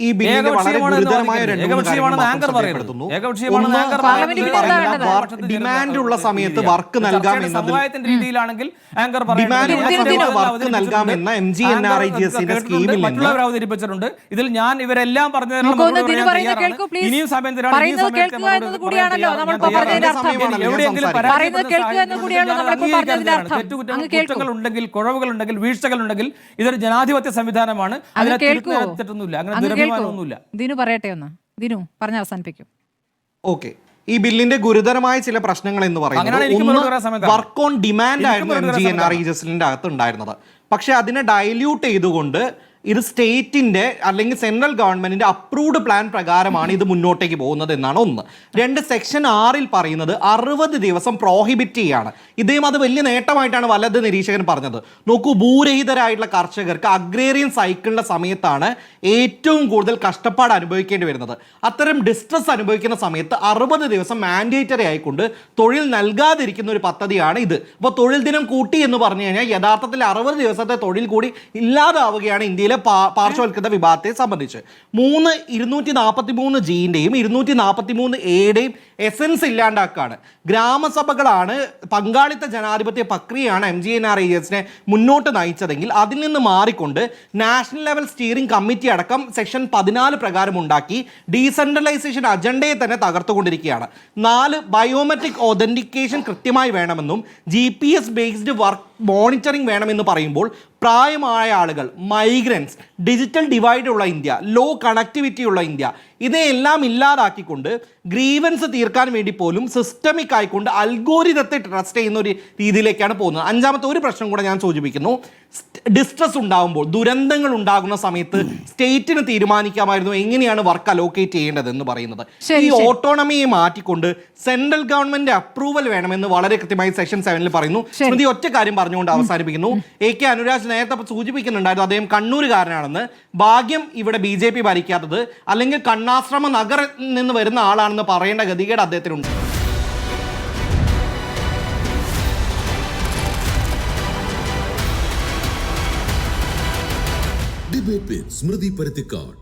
ഈ ബില്ലിന്റെ വളരെ ഗുരുതരമായ ഡിമാൻഡ് ഉള്ള സമയത്ത് വർക്ക് നൽകാമെന്ന രീതിയിലാണെങ്കിൽ ആങ്കർ വർക്ക് നൽകാമെന്ന MGNRIGSന്റെ സ്കീമിൽ നിന്ന് അവതരിപ്പിച്ചിട്ടുണ്ട്. ഇതിൽ ഞാൻ ഇവരെല്ലാം പറഞ്ഞതിനുള്ള ഇനിയും സമയം കുറ്റങ്ങൾ ഉണ്ടെങ്കിൽ, കുഴവുകൾ ഉണ്ടെങ്കിൽ, വീഴ്ചകൾ ഉണ്ടെങ്കിൽ ഇതൊരു ജനാധിപത്യ സംവിധാനമാണ്. ഓക്കെ, ഈ ബില്ലിന്റെ ഗുരുതരമായ ചില പ്രശ്നങ്ങൾ എന്ന് പറയുന്നത് വർക്ക് ഓൺ ഡിമാൻഡ് ആയിരുന്നു MGNRIGSന്റെ അകത്ത് ഉണ്ടായിരുന്നത്. പക്ഷെ അതിനെ ഡൈല്യൂട്ട് ചെയ്തുകൊണ്ട് ഇത് സ്റ്റേറ്റിന്റെ അല്ലെങ്കിൽ സെൻട്രൽ ഗവൺമെന്റിന്റെ അപ്രൂവ്ഡ് പ്ലാൻ പ്രകാരമാണ് ഇത് മുന്നോട്ടേക്ക് പോകുന്നത് എന്നാണ് ഒന്ന്. രണ്ട്, സെക്ഷൻ 6 പറയുന്നത് 60 ദിവസം പ്രോഹിബിറ്റ് ചെയ്യാണ്. ഇദ്ദേഹം അത് വലിയ നേട്ടമായിട്ടാണ് വലത് നിരീക്ഷകൻ പറഞ്ഞത്. നോക്കൂ, ഭൂരഹിതരായിട്ടുള്ള കർഷകർക്ക് അഗ്രേറിയൻ സൈക്കിളിന്റെ സമയത്താണ് ഏറ്റവും കൂടുതൽ കഷ്ടപ്പാട് അനുഭവിക്കേണ്ടി വരുന്നത്. അത്തരം ഡിസ്ട്രസ് അനുഭവിക്കുന്ന സമയത്ത് 60 ദിവസം മാൻഡേറ്ററി ആയിക്കൊണ്ട് തൊഴിൽ നൽകാതിരിക്കുന്ന ഒരു പദ്ധതിയാണ് ഇത്. അപ്പോൾ തൊഴിൽ ദിനം കൂട്ടി എന്ന് പറഞ്ഞു കഴിഞ്ഞാൽ യഥാർത്ഥത്തിൽ 60 ദിവസത്തെ തൊഴിൽ കൂടി ഇല്ലാതാവുകയാണ് ഇന്ത്യയിലെ പാർശ്വവൽക്കൃത വിഭാഗത്തെ സംബന്ധിച്ച്. 243 ജിന്റെയും 243 എയുടെയും എസൻസ് ഇല്ലാണ്ടാക്കാണ്. ഗ്രാമസഭകളാണ്, പങ്കാളിത്ത ജനാധിപത്യ പ്രക്രിയയാണ് MGNRIGSനെ മുന്നോട്ട് നയിച്ചതെങ്കിൽ അതിൽ നിന്ന് മാറിക്കൊണ്ട് നാഷണൽ ലെവൽ സ്റ്റിയറിംഗ് കമ്മിറ്റി അടക്കം സെക്ഷൻ 14 പ്രകാരം ഉണ്ടാക്കി ഡീസെൻട്രലൈസേഷൻ അജണ്ടയെ തന്നെ തകർത്തുകൊണ്ടിരിക്കുകയാണ്. 4, ബയോമെട്രിക് ഒതന്റിക്കേഷൻ കൃത്യമായി വേണമെന്നും GPS ബേസ്ഡ് വർക്ക് മോണിറ്ററിംഗ് വേണമെന്ന് പറയുമ്പോൾ പ്രായമായ ആളുകൾ, മൈഗ്രൻസ്, ഡിജിറ്റൽ ഡിവൈഡ് ഉള്ള ഇന്ത്യ, ലോ കണക്ടിവിറ്റി ഉള്ള ഇന്ത്യ, ഇതെല്ലാം ഇല്ലാതാക്കിക്കൊണ്ട് ഗ്രീവൻസ് തീർക്കാൻ വേണ്ടി പോലും സിസ്റ്റമിക് ആയിക്കൊണ്ട് അൽഗോരിതത്തെ ട്രസ്റ്റ് ചെയ്യുന്ന ഒരു രീതിയിലേക്കാണ് പോകുന്നത്. 5ാമത്തെ ഒരു പ്രശ്നം കൂടെ ഞാൻ സൂചിപ്പിക്കുന്നു. ഡിസ്ട്രസ് ഉണ്ടാകുമ്പോൾ, ദുരന്തങ്ങൾ ഉണ്ടാകുന്ന സമയത്ത് സ്റ്റേറ്റിന് തീരുമാനിക്കാമായിരുന്നു എങ്ങനെയാണ് വർക്ക് അലോക്കേറ്റ് ചെയ്യേണ്ടത് എന്ന് പറയുന്നത്. ഈ ഓട്ടോണമിയെ മാറ്റിക്കൊണ്ട് സെൻട്രൽ ഗവൺമെന്റ് അപ്രൂവൽ വേണമെന്ന് വളരെ കൃത്യമായി സെക്ഷൻ 7 പറയുന്നു. സ്മൃതി, ഒറ്റ കാര്യം പറഞ്ഞുകൊണ്ട് അവസാനിപ്പിക്കുന്നു. AK അനുരാജ് നേരത്തെ സൂചിപ്പിക്കുന്നുണ്ടായിരുന്നു അദ്ദേഹം കണ്ണൂരുകാരനാണെന്ന്. ഭാഗ്യം ഇവിടെ BJP ഭരിക്കാത്തത്, അല്ലെങ്കിൽ കണ്ണാശ്രമ നഗറിൽ നിന്ന് വരുന്ന ആളാണെന്ന് പറയേണ്ട ഗതികേട് അദ്ദേഹത്തിനുണ്ട്. Debate with Smriti Paruthikad.